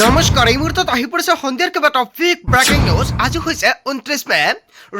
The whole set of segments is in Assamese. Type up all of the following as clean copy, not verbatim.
নমস্কাৰ, এই মুহূৰ্তত আহি পৰিছে সন্ধিয়াৰ কিবা টপিক ব্ৰেকিং নিউজ। আজি হৈছে 29 মে।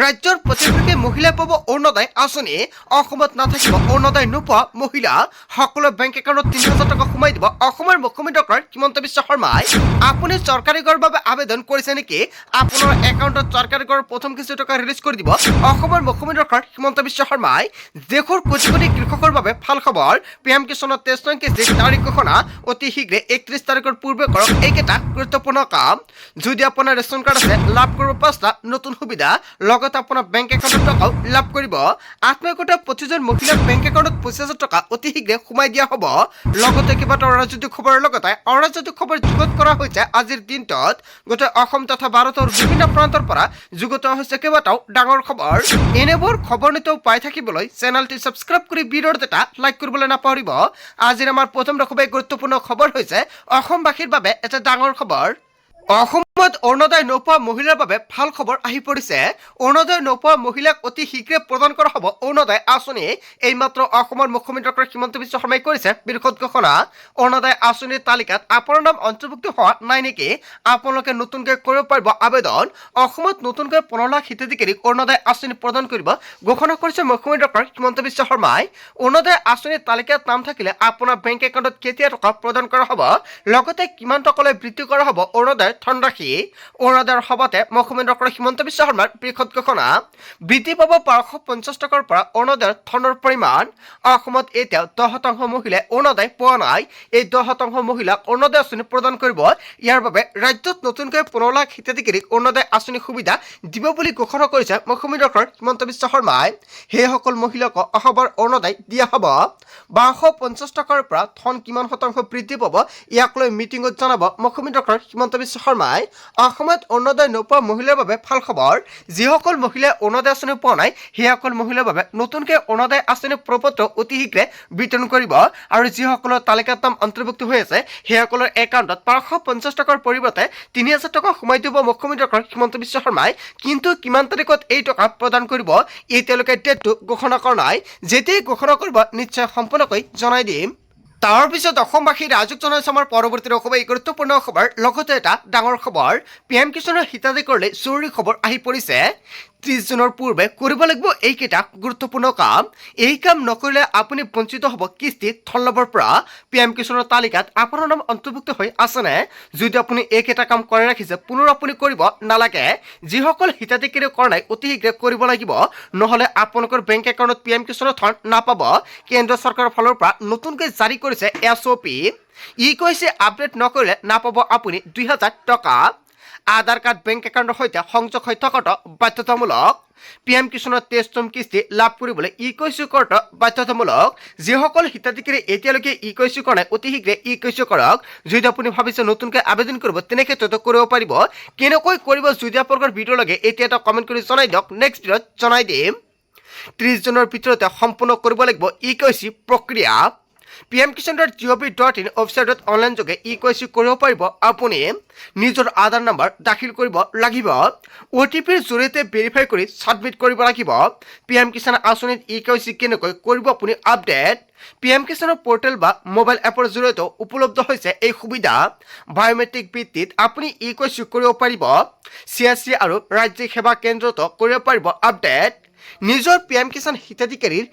ৰাজ্যৰ প্ৰতিগৰাকী মহিলাই পাব অৰুণোদয় আঁচনি। অসমত নাথাকিব অৰুণোদয় নোপোৱা মহিলা। সকলো বেংক একাউণ্টত ৩,০০০ টকা সোমাই দিব অসমৰ মুখ্যমন্ত্ৰী ডক্টৰ হিমন্ত বিশ্ব শৰ্মাই। আপুনি চৰকাৰী ঘৰৰ বাবে আবেদন কৰিছে নেকি? আপোনাৰ একাউণ্টত চৰকাৰী ঘৰৰ প্ৰথম কিস্তি টকা ৰিলিজ কৰি দিব অসমৰ মুখ্যমন্ত্ৰী ডক্টৰ হিমন্ত বিশ্ব শৰ্মাই। দেশৰ কোটি কোটি কৃষকৰ বাবে ভাল খবৰ। PM কিষাণৰ 23 কিস্তিৰ তাৰিখ ঘোষণা অতি শীঘ্ৰে 31 তাৰিখৰ পূৰ্বে কৰক। এইকেইটা গুৰুত্বপূৰ্ণ কাম। যদি আপোনাৰ ৰেচন কাৰ্ড আছে, লাভ কৰিব 5টা নতুন সুবিধা। লগতে আপোনাৰ বেংক একাউণ্টত টকাও লাভ কৰিব। আত্মীয়তা প্ৰতিজন মহিলাৰ বেংক একাউণ্টত 25,000 টকা অতি শীঘ্ৰে সোমাই দিয়া হ'ব। লগতে কেইবাটাও ৰাজনৈতিক খবৰৰ লগতে অৰাজনৈতিক খবৰ যুগুত কৰা হৈছে আজিৰ দিনটোত। গোটেই অসম তথা ভাৰতৰ বিভিন্ন প্ৰান্তৰ পৰা যুগুত হৈছে কেইবাটাও ডাঙৰ খবৰ। এনেবোৰ খবৰ নিতৌ পাই থাকিবলৈ চেনেলটি ছাবস্ক্ৰাইব কৰি ভিডিঅ'ত এটা লাইক কৰিবলৈ নাপাহৰিব। আজিৰ আমাৰ প্ৰথম খুবেই গুৰুত্বপূৰ্ণ খবৰ হৈছে অসমবাসীৰ বাবে এটা ডাঙৰ খবৰ। অসমত অৰুণোদয় নোপোৱা মহিলাৰ বাবে ভাল খবৰ আহি পৰিছে। অৰুণোদয় নোপোৱা মহিলাক অতি শীঘ্ৰে প্ৰদান কৰা হ'ব অৰুণোদয় আঁচনি। এইমাত্ৰ অসমৰ মুখ্যমন্ত্ৰী ডক্টৰ হিমন্ত বিশ্ব শৰ্মাই কৰিছে বৃহৎ ঘোষণা। অৰুণোদয় আঁচনিৰ তালিকাত আপোনাৰ নাম অন্তৰ্ভুক্ত হোৱা নাই নেকি? আপোনালোকে নতুনকৈ কৰিব পাৰিব আবেদন। অসমত নতুনকৈ 15 লাখ হিতাধিকাৰীক অৰুণোদয় আঁচনি প্ৰদান কৰিব ঘোষণা কৰিছে মুখ্যমন্ত্ৰী ডক্টৰ হিমন্ত বিশ্ব শৰ্মাই। অৰুণোদয় আঁচনিৰ তালিকাত নাম থাকিলে আপোনাৰ বেংক একাউণ্টত কেতিয়া টকা প্ৰদান কৰা হ'ব, লগতে কিমান টকালৈ বৃদ্ধি কৰা হ'ব অৰুণোদয় ধনৰাশি। অৰুণোদয়ৰ সভাতে মুখ্যমন্ত্ৰী ডক্টৰ হিমন্ত বিশ্ব শৰ্মাৰ বৃহৎ ঘোষণা। বৃদ্ধি পাব 1250 টকাৰ পৰা অৰুণোদয়ৰ ধনৰ পৰিমাণ। অসমত এতিয়াও 10% মহিলাই অৰুণোদয় পোৱা নাই। এই 10% মহিলাক অৰুণোদয় আঁচনি প্ৰদান কৰিব। ইয়াৰ বাবে ৰাজ্যত নতুনকৈ 15 লাখ হিতাধিকাৰীক অৰুণোদয় আঁচনি সুবিধা দিব বুলি ঘোষণা কৰিছে মুখ্যমন্ত্ৰী ডক্টৰ হিমন্ত বিশ্ব শৰ্মাই। সেইসকল মহিলাক অহাবাৰ অৰুণোদয় দিয়া হ'ব। 1250 টকাৰ পৰা ধন কিমান শতাংশ বৃদ্ধি পাব, ইয়াক লৈ মিটিঙত জনাব মুখ্যমন্ত্ৰী ডক্টৰ হিমন্ত বিশ্ব শৰ্মাই। অসমত অৰুণোদয় নোপোৱা মহিলাৰ বাবে ভাল খবৰ। যিসকল মহিলাই অৰুণোদয় আঁচনি পোৱা নাই, সেইসকল মহিলাৰ বাবে নতুনকৈ অৰুণোদয় আঁচনি প্ৰপত্ৰ অতি শীঘ্ৰে বিতৰণ কৰিব। আৰু যিসকলৰ তালিকাত নাম অন্তৰ্ভুক্ত হৈ আছে, সেইসকলৰ একাউণ্টত 1250 টকাৰ পৰিৱৰ্তে 3,000 টকা সোমাই দিব মুখ্যমন্ত্ৰী ডক্টৰ হিমন্ত বিশ্ব শৰ্মাই। কিন্তু কিমান তাৰিখত এই টকা প্ৰদান কৰিব, এতিয়ালৈকে ডেটটো ঘোষণা কৰা নাই। যেতিয়াই ঘোষণা কৰিব নিশ্চয় সম্পূৰ্ণকৈ জনাই দিম। তাৰ পিছত অসমবাসী ৰাজক জনাইছে আমাৰ পৰৱৰ্তী খুবেই গুৰুত্বপূৰ্ণ খবৰ। লগতে এটা ডাঙৰ খবৰ, PM কিষাণৰ হিতাধিকাৰীলৈ জৰুৰী খবৰ আহি পৰিছে। 30 জুনৰ পূৰ্বে কৰিব লাগিব এইকেইটা গুৰুত্বপূৰ্ণ কাম। এই কাম নকৰিলে আপুনি বঞ্চিত হ'ব কিস্তি ধন লাভৰ পৰা। PM কিষাণৰ তালিকাত আপোনাৰ নাম অন্তৰ্ভুক্ত হৈ আছেনে? যদি আপুনি এইকেইটা কাম কৰি ৰাখিছে, পুনৰ আপুনি কৰিব নালাগে। যিসকল হিতাধিকাৰী কৰা নাই অতি শীঘ্ৰে কৰিব লাগিব, নহ'লে আপোনালোকৰ বেংক একাউণ্টত PM কিষাণৰ ধন নাপাব। কেন্দ্ৰ চৰকাৰৰ ফালৰ পৰা নতুনকৈ জাৰি কৰিছে SOP। ই কৈছে আপডেট নকৰিলে নাপাব আপুনি 2,000 টকা। আধাৰ কাৰ্ড বেংক একাউণ্টৰ সৈতে সংযোগ হৈ থকাটো বাধ্যতামূলক। PM কিষাণৰ 23ম কিস্তি লাভ কৰিবলৈ ইকৈচি কৰাটো বাধ্যতামূলক। যিসকল হিতাধিকাৰী এতিয়ালৈকে ইকৈচি কৰা নাই, অতি শীঘ্ৰে ইকৈচি কৰক। যদি আপুনি ভাবিছে নতুনকৈ আবেদন কৰিব, তেনে ক্ষেত্ৰতো কৰিব পাৰিব। কেনেকৈ কৰিব যদি আপোনালোকৰ ভিডিঅ' লাগে, এতিয়া এটা কমেণ্ট কৰি জনাই দিয়ক, নেক্সট ভিডিঅ'ত জনাই দিম। 30 জুনৰ ভিতৰতে সম্পূৰ্ণ কৰিব লাগিব ইকৈচি প্ৰক্ৰিয়া। pmkisan.gov.in ৱেবছাইটত অনলাইন যোগে ইকৈচি কৰিব পাৰিব। আপুনি নিজৰ আধাৰ নম্বৰ দাখিল কৰিব লাগিব। OTPৰ জৰিয়তে ভেৰিফাই কৰি ছাবমিট কৰিব লাগিব। PM কিষাণ আঁচনিত ইকৈচি কেনেকৈ কৰিব আপুনি আপডেট। PM কিষাণৰ পৰ্টেল বা মোবাইল এপৰ জৰিয়তে উপলব্ধ হৈছে এই সুবিধা। বায়োমেট্ৰিক ভিত্তিত আপুনি ইকৈচি কৰিব পাৰিব। CSC আৰু ৰাজ্যিক সেৱা কেন্দ্ৰতো কৰিব পাৰিব আপডেট। নিজৰ PM কিষাণ হিতাধিকাৰীৰ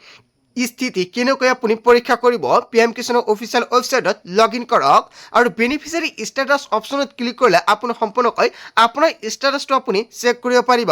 স্থিতি কেনেকৈ আপুনি পৰীক্ষা কৰিব, PM কিষাণৰ অফিচিয়েল ৱেবছাইটত লগ ইন কৰক আৰু বেনিফিচিয়াৰী ষ্টেটাছ অপশ্যনত ক্লিক কৰিলে আপুনি সম্পূৰ্ণকৈ আপোনাৰ ষ্টেটাছটো আপুনি চেক কৰিব পাৰিব।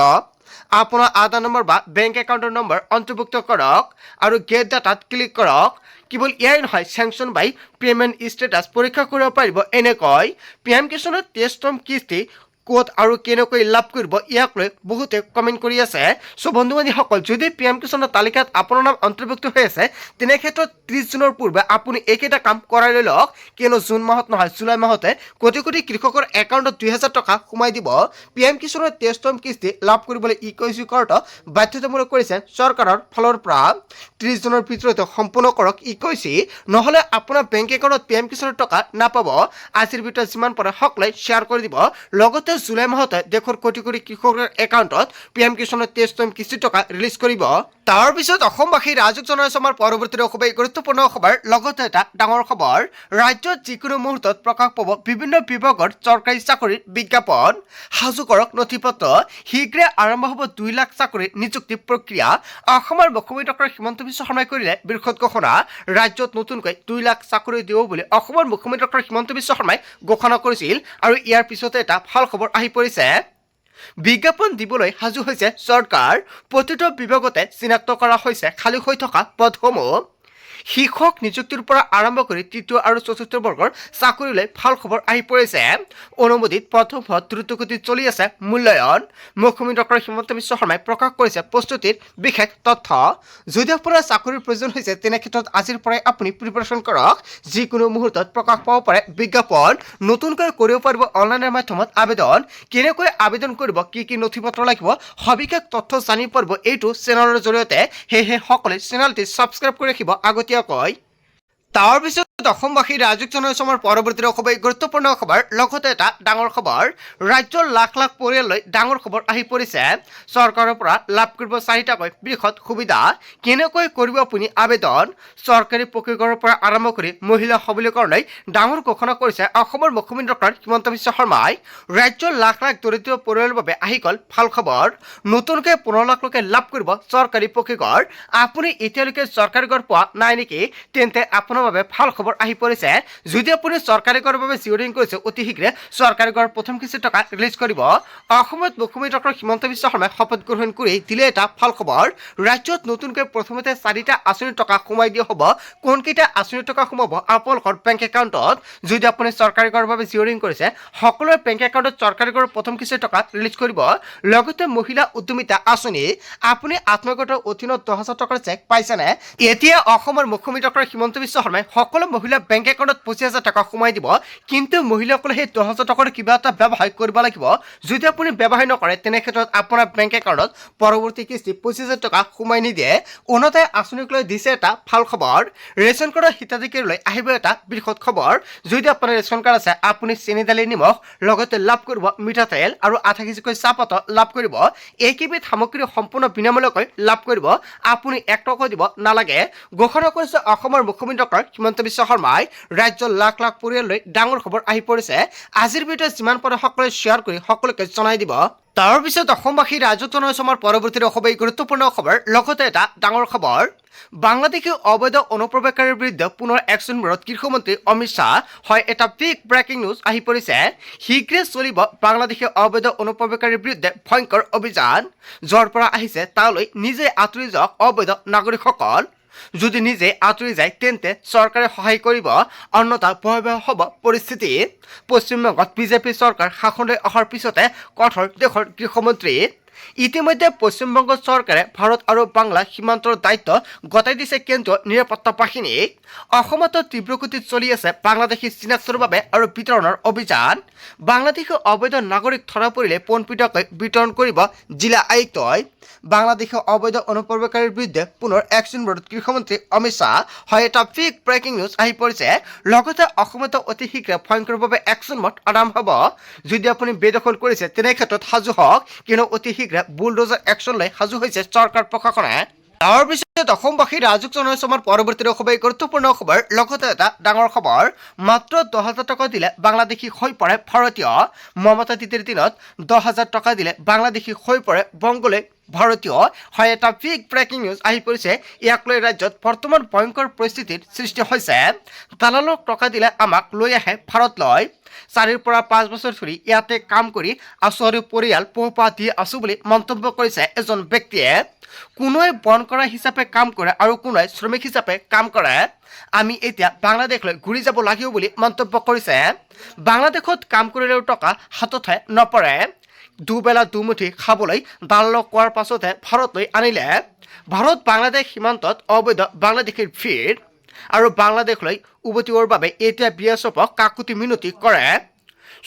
আপোনাৰ আধাৰ নম্বৰ বা বেংক একাউণ্টৰ নম্বৰ অন্তৰ্ভুক্ত কৰক আৰু গেট ডাটাত ক্লিক কৰক। কেৱল ইয়াই নহয়, চেংচন বাই পে'মেণ্ট ষ্টেটাছ পৰীক্ষা কৰিব পাৰিব এনেকৈ। PM কিষাণৰ 23ম কিস্তি ক'ত আৰু কেনেকৈ লাভ কৰিব, ইয়াক লৈ বহুতে কমেণ্ট কৰি আছে। চ' বন্ধু বান্ধৱীসকল, যদি PM কিষাণৰ তালিকাত আপোনাৰ নাম অন্তৰ্ভুক্ত হৈ আছে, তেনে ক্ষেত্ৰত 30 জুনৰ পূৰ্বে আপুনি এইকেইটা কাম কৰাই লৈ লওক। কিয়নো জুন মাহত নহয়, জুলাই মাহতে কোটি কোটি কৃষকৰ একাউণ্টত 2,000 টকা সোমাই দিব। PM কিষাণৰ 23ম কিস্তি লাভ কৰিবলৈ ইকৈচি কৰাটো বাধ্যতামূলক কৰিছে চৰকাৰৰ ফালৰ পৰা। 30 জুনৰ ভিতৰতে সম্পূৰ্ণ কৰক ইকৈচি, নহ'লে আপোনাৰ বেংক একাউণ্টত PM কিষাণৰ টকা নাপাব। আজিৰ ভিতৰত যিমান পাৰে সকলোৱে শ্বেয়াৰ কৰি দিব। লগতে জুলাই মাহতে দেশৰ কোটি কোটি কৃষকৰ একাউণ্টত PM কিষাণৰ 23তম কিস্তি টকা ৰিলিজ কৰিব। তাৰ পিছত অসমবাসী ৰাজক জনাইছে আমাৰ পৰৱৰ্তী খুবেই গুৰুত্বপূৰ্ণ খবৰ। লগতে এটা ডাঙৰ খবৰ, ৰাজ্যত যিকোনো মুহূৰ্তত প্ৰকাশ পাব বিভিন্ন বিভাগৰ চৰকাৰী চাকৰিৰ বিজ্ঞাপন। সাজু কৰক নথি পত্ৰ, শীঘ্ৰে আৰম্ভ হ'ব 2 লাখ চাকৰিৰ নিযুক্তি প্ৰক্ৰিয়া। অসমৰ মুখ্যমন্ত্ৰী ডক্টৰ হিমন্ত বিশ্ব শৰ্মাই কৰিলে বৃহৎ ঘোষণা, ৰাজ্যত নতুনকৈ 2 লাখ চাকৰি দিব বুলি অসমৰ মুখ্যমন্ত্ৰী ডক্টৰ হিমন্ত বিশ্ব শৰ্মাই ঘোষণা কৰিছিল। আৰু ইয়াৰ পিছতে এটা ভাল খবৰ আহি পৰিছে। বিজ্ঞাপন দিবলৈ সাজু হৈছে চৰকাৰ। প্ৰতিটো বিভাগতে চিনাক্ত কৰা হৈছে খালী হৈ থকা পদসমূহ। শিক্ষক নিযুক্তিৰ পৰা আৰম্ভ কৰি 3য় আৰু 4ৰ্থ বৰ্গৰ চাকৰিলৈ ভাল খবৰ আহি পৰিছে। অনুমোদিত প্ৰথম দ্ৰুতগতিত চলি আছে মূল্যায়ন। মুখ্যমন্ত্ৰী ডক্টৰ হিমন্ত বিশ্ব শৰ্মাই প্ৰকাশ কৰিছে প্ৰস্তুতিৰ বিশেষ তথ্য। যদি আপোনাৰ চাকৰিৰ প্ৰয়োজন হৈছে তেনে ক্ষেত্ৰত আজিৰ পৰাই আপুনি প্ৰিপাৰেশ্যন কৰক। যিকোনো মুহূৰ্তত প্ৰকাশ পাব পাৰে বিজ্ঞাপন। নতুনকৈ কৰিব পাৰিব অনলাইনৰ মাধ্যমত আবেদন। কেনেকৈ আবেদন কৰিব, কি কি নথি পত্ৰ লাগিব, সবিশেষ তথ্য জানিব পাৰিব এইটো চেনেলৰ জৰিয়তে। সেয়েহে সকলোৱে চেনেলটি ছাবস্ক্ৰাইব কৰি ৰাখিব আগতীয়াকৈ। তাৰ পিছত অসমবাসী ৰাজক জনাইছে আমাৰ পৰৱৰ্তী খুবেই গুৰুত্বপূৰ্ণ খবৰ। লগতে এটা ডাঙৰ খবৰ, ৰাজ্যৰ লাখ লাখ পৰিয়াললৈ ডাঙৰ খবৰ আহি পৰিছে। চৰকাৰৰ পৰা লাভ কৰিব 4টাকৈ বৃহৎ সুবিধা। কেনেকৈ কৰিব আপুনি আবেদন? চৰকাৰী প্ৰকল্পৰ পৰা আৰম্ভ কৰি মহিলা সবলীকৰণলৈ ডাঙৰ ঘোষণা কৰিছে অসমৰ মুখ্যমন্ত্ৰী ডক্টৰ হিমন্ত বিশ্ব শৰ্মাই। ৰাজ্যৰ লাখ লাখ দৰিদ্ৰ পৰিয়ালৰ বাবে আহি গ'ল ভাল খবৰ। নতুনকৈ 15 লাখ লোকে লাভ কৰিব চৰকাৰী প্ৰকল্প। আপুনি এতিয়ালৈকে চৰকাৰী ঘৰ পোৱা নাই নেকি? তেন্তে আপোনাৰ বাবে ভাল খবৰ আহি পৰিছে। যদি আপুনি চৰকাৰী ঘৰৰ বাবে জিঅ'ৰিং কৰিছে, অতি শীঘ্ৰে চৰকাৰী ঘৰ প্ৰথম কিস্তি টকা ৰিলিজ কৰিব। অসমত মুখ্যমন্ত্ৰী ডক্টৰ হিমন্ত বিশ্ব শৰ্মাই শপত গ্ৰহণ কৰি দিলে এটা ভাল খবৰ। ৰাজ্যত নতুনকৈ প্ৰথমতে 4টা আঁচনিৰ টকা সোমাই দিয়া হ'ব। কোনকেইটা আঁচনিৰ টকা সোমাব আপোনালোকৰ বেংক একাউণ্টত? যদি আপুনি চৰকাৰী ঘৰৰ বাবে জিঅ'ৰিং কৰিছে, সকলোৰে বেংক একাউণ্টত চৰকাৰী ঘৰৰ প্ৰথম কিস্তি টকা ৰিলিজ কৰিব। লগতে মহিলা উদ্যমিতা আঁচনি, আপুনি আত্মগোটৰ অধীনত 10,000 টকাৰ চেক পাইছেনে? এতিয়া অসমৰ মুখ্যমন্ত্ৰী ডক্টৰ হিমন্ত বিশ্ব শৰ্মাই সকলো মহিলা বেংক একাউণ্টত 25,000 টকা সোমাই দিব। কিন্তু মহিলাসকলে সেই 10,000 টকাৰ কিবা এটা ব্যৱসায় কৰিব লাগিব। যদি আপুনি ব্যৱসায় নকৰে তেনে ক্ষেত্ৰত আপোনাৰ বেংক একাউণ্টত পৰৱৰ্তী কিস্তি 25,000 টকা সোমাই নিদিয়ে। অৰুণোদয় আঁচনিক লৈ দিছে এটা ভাল খবৰ। ৰেচন কাৰ্ডৰ হিতাধিকাৰীলৈ আহিব এটা বৃহৎ খবৰ। যদি আপোনাৰ ৰেচন কাৰ্ড আছে, আপুনি চেনি দালি নিমখ লগতে লাভ কৰিব মিঠাতেল আৰু 0.5 কেজিকৈ চাহপাত লাভ কৰিব। এইকেইবিধ সামগ্ৰী সম্পূৰ্ণ বিনামূলীয়াকৈ লাভ কৰিব। আপুনি 1 টকা দিব নালাগে। ঘোষণা কৰিছে অসমৰ মুখ্যমন্ত্ৰী ডক্টৰ হিমন্ত বিশ্ব শৰ্মাই। ৰাজ্যৰ লাখ লাখ পৰিয়াললৈ ডাঙৰ খবৰ আহি পৰিছে। আজিৰ ভিডিঅ'ত যিমান পাৰে সকলোৱে শ্বেয়াৰ কৰি সকলোকে জনাই দিব। তাৰ পিছত অসমবাসী ৰাজক জনাইছে আমাৰ পৰৱৰ্তী খুবেই গুৰুত্বপূৰ্ণ খবৰ। লগতে এটা ডাঙৰ খবৰ, বাংলাদেশী অবৈধ অনুপ্ৰৱেশকাৰীৰ বিৰুদ্ধে পুনৰ একশ্যন মোডত গৃহমন্ত্ৰী অমিত শ্বাহ। হয়, এটা বিগ ব্ৰেকিং নিউজ আহি পৰিছে। শীঘ্ৰে চলিব বাংলাদেশী অবৈধ অনুপ্ৰৱেশকাৰীৰ বিৰুদ্ধে ভয়ংকৰ অভিযান। য'ৰ পৰা আহিছে তালৈ নিজে আঁতৰি যাওক অবৈধ নাগৰিকসকল। যদি নিজে আঁতৰি যায় তেন্তে চৰকাৰে সহায় কৰিব, অন্যথা ভয়াৱহ হ'ব পৰিস্থিতি। পশ্চিমবংগত বিজেপি চৰকাৰ শাসনলৈ অহাৰ পিছতে কঠোৰ দেশৰ গৃহমন্ত্ৰী। ইতিমধ্যে পশ্চিমবংগ চৰকাৰে ভাৰত আৰু বাংলা সীমান্তৰ দায়িত্ব গতাই দিছে কেন্দ্ৰীয় নিৰাপত্তা বাহিনীক। অসমতো তীব্ৰ গতিত চলি আছে বাংলাদেশী চিনাক্তৰ বাবে আৰু বিতৰণৰ অভিযান। বাংলাদেশী অবৈধ নাগৰিক ধৰা পৰিলে পোনপটীয়াকৈ বিতৰণ কৰিব জিলা আয়ুক্তই। বাংলাদেশী অবৈধ অনুপ্ৰৱেশকাৰীৰ বিৰুদ্ধে পুনৰ একশ্যন মোডত গৃহমন্ত্ৰী অমিত শ্বাহ। হয়, এটা বিগ ব্ৰেকিং নিউজ আহি পৰিছে। লগতে অসমতো অতি শীঘ্ৰে ভয়ংকৰভাৱে একশ্যন মোড আৰম্ভ হ'ব। যদি আপুনি বেদখল কৰিছে তেনে ক্ষেত্ৰত সাজু হওক, কিয়নো অতি শীঘ্ৰে বুলডোজাৰ একশ্যন লৈ সাজু হৈছে চৰকাৰ প্ৰশাসনে। তাৰ পিছত অসমবাসী ৰাজক জনাইছে আমাৰ পৰৱৰ্তী খুবেই গুৰুত্বপূৰ্ণ খবৰ। লগতে এটা ডাঙৰ খবৰ, মাত্ৰ 10,000 টকা দিলে বাংলাদেশী হৈ পৰে ভাৰতীয়। মমতা দিদিৰ দিনত 10,000 টকা দিলে বাংলাদেশী হৈ পৰে বংগলৈ ভাৰতীয়। হয়, এটা বিগ ব্ৰেকিং নিউজ আহি পৰিছে। ইয়াক লৈ ৰাজ্যত বৰ্তমান ভয়ংকৰ পৰিস্থিতিৰ সৃষ্টি হৈছে। দালালক টকা দিলে আমাক লৈ আহে ভাৰতলৈ। 4ৰ পৰা 5 বছৰ ধৰি ইয়াতে কাম কৰি আছো আৰু পৰিয়াল পোহপাল দি আছো বুলি মন্তব্য কৰিছে এজন ব্যক্তিয়ে। কোনোৱে বন কৰা হিচাপে কাম কৰে আৰু কোনোৱে শ্ৰমিক হিচাপে কাম কৰে। আমি এতিয়া বাংলাদেশলৈ ঘূৰি যাব লাগিব বুলি মন্তব্য কৰিছে। বাংলাদেশত কাম কৰিলেও টকা হাততহে নপৰে। দুবেলা দুমুঠি খাবলৈ দালালক কোৱাৰ পাছতহে ভাৰতলৈ আনিলে। ভাৰত বাংলাদেশ সীমান্তত অবৈধ বাংলাদেশীৰ ভিৰ আৰু বাংলাদেশলৈ উভতিবৰ বাবে এতিয়া BSFক কাকুতি মিনতি কৰে।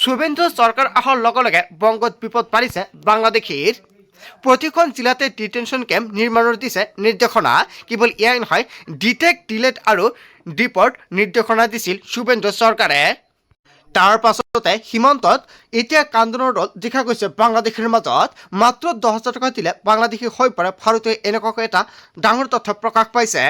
শুভেন্দু চৰকাৰ অহাৰ লগে লগে বংগত বিপদ পাৰিছে বাংলাদেশীৰ। প্ৰতিখন জিলাতে ডিটেনশ্যন কেম্প নিৰ্মাণৰ দিছে নিৰ্দেশনা। কেৱল এয়াই নহয়, ডিটেক্ট ডিলেট আৰু ডিপৰ্ট নিৰ্দেশনা দিছিল শুভেন্দু চৰকাৰে। তাৰ পাছতে সীমান্তত এতিয়া কান্দোনৰ দল দেখা গৈছে বাংলাদেশৰ মাজত মাত্ৰ 10,000 টকা দিলে বাংলাদেশী হৈ পৰে ভাৰতীয় এনেকুৱাকৈ এটা ডাঙৰ তথ্য প্ৰকাশ পাইছে।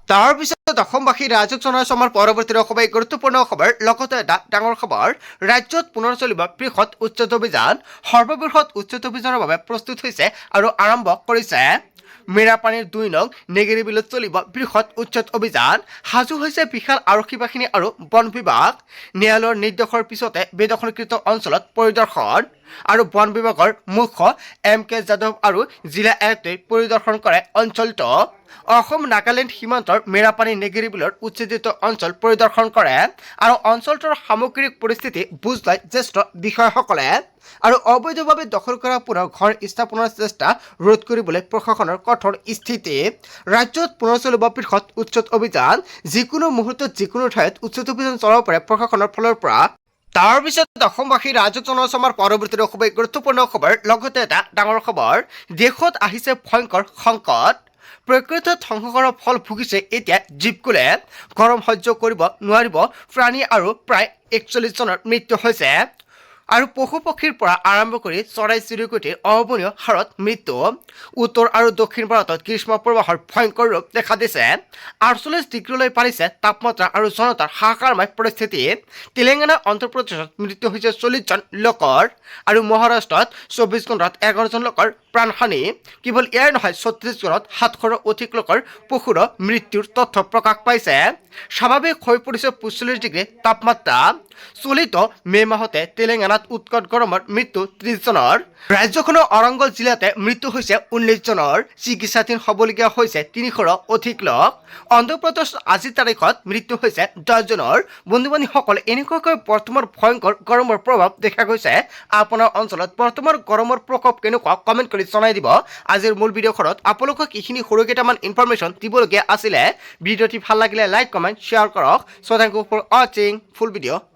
তাৰ পিছত অসমবাসী ৰাইজক জনাইছো আমাৰ পৰৱৰ্তী অসমে গুৰুত্বপূৰ্ণ খবৰ লগতে এটা ডাঙৰ খবৰ ৰাজ্যত পুনৰ চলিব বৃহৎ উচ্ছেদ অভিযান সৰ্ববৃহৎ উচ্ছেদ অভিযানৰ বাবে প্ৰস্তুত হৈছে আৰু আৰম্ভ কৰিছে। মেৰাপানীৰ 2 নং নেগেৰী বিলত চলিব বৃহৎ উচ্ছেদ অভিযান সাজু হৈছে বিশাল আৰক্ষী বাহিনী আৰু বন বিভাগ। ন্যায়ালয়ৰ নিৰ্দেশৰ পিছতে বেদখলকৃত অঞ্চলত পৰিদৰ্শন আৰু বন বিভাগৰ মুখ্য MK যাদৱ আৰু জিলা আয়ুক্তই পৰিদৰ্শন কৰে অঞ্চলটো। অসম নাগালেণ্ড সীমান্তৰ মেৰাপানী নেগেৰী বিলৰ উচ্ছেদিত অঞ্চল পৰিদৰ্শন কৰে আৰু অঞ্চলটোৰ সামগ্ৰিক পৰিস্থিতি বুজ লয় জ্যেষ্ঠ বিষয়াসকলে আৰু অবৈধভাৱে দখল কৰা পুনৰ ঘৰ স্থাপনৰ চেষ্টা ৰোধ কৰিবলৈ প্ৰশাসনৰ কঠোৰ স্থিতি। ৰাজ্যত পুনৰ চলিব বৃহৎ উচ্ছেদ অভিযান যিকোনো মুহূৰ্তত যিকোনো ঠাইত উচ্ছেদ অভিযান চলাব পাৰে প্ৰশাসনৰ ফালৰ পৰা। তাৰ পিছত অসমবাসী ৰাজ্যত জনাইছো আমাৰ পৰৱৰ্তী খুবেই গুৰুত্বপূৰ্ণ খবৰ লগতে এটা ডাঙৰ খবৰ দেশত আহিছে ভয়ংকৰ সংকট। প্ৰকৃতিত ধ্বংস কৰাৰ ফল ভুগিছে এতিয়া জীৱকুলে গৰম সহ্য কৰিব নোৱাৰিব প্ৰাণী আৰু প্ৰায় 41 জনৰ মৃত্যু হৈছে আৰু পশু পক্ষীৰ পৰা আৰম্ভ কৰি চৰাই চিৰিকটিৰ অভাৱনীয় হাৰত মৃত্যু। উত্তৰ আৰু দক্ষিণ ভাৰতত গ্ৰীষ্ম প্ৰবাহৰ ভয়ংকৰ ৰূপ দেখা দিছে। 48 ডিগ্ৰীলৈ পাৰিছে তাপমাত্ৰা আৰু জনতাৰ হাহাকাৰময় পৰিস্থিতি। তেলেংগানা অন্ধ্ৰপ্ৰদেশত মৃত্যু হৈছে 40 জন লোকৰ আৰু মহাৰাষ্ট্ৰত 24 ঘণ্টাত 11 জন লোকৰ প্ৰাণহানি। কেৱল ইয়াৰ নহয় ছত্তীশগড়ত 700ৰো অধিক লোকৰ পশুৰ মৃত্যুৰ তথ্য প্ৰকাশ পাইছে। স্বাভাৱিক হৈ পৰিছে 45 ডিগ্ৰী তাপমাত্ৰা। চলিত মে মাহতে তেলেংগানাত উৎকট গৰমৰ মৃত্যু 30 জনৰ। ৰাজ্যখনৰ অৰংগল জিলাতে মৃত্যু হৈছে 19 জনৰ। চিকিৎসাধীন হ'বলগীয়া হৈছে 300ৰো অধিক লোক। অন্ধ্ৰপ্ৰদেশ আজিৰ তাৰিখত মৃত্যু হৈছে 10 জনৰ। বন্ধু-বান্ধৱীসকল এনেকুৱাকৈ বৰ্তমান ভয়ংকৰ গৰমৰ প্ৰভাৱ দেখা গৈছে আপোনাৰ অঞ্চলত। বৰ্তমান গৰমৰ প্ৰকোপ কেনেকুৱা কমেণ্ট কৰি জনাই দিব। আজিৰ মূল ভিডিঅ'খনত আপোনালোকক এইখিনি সৰু কেইটামান ইনফৰমেশ্যন দিবলগীয়া আছিলে। ভিডিঅ'টি ভাল লাগিলে লাইক কমেণ্ট শ্বেয়াৰ কৰক। চ' থেংক ইউ ফৰ ৱাচিং ফুল ভিডিঅ'।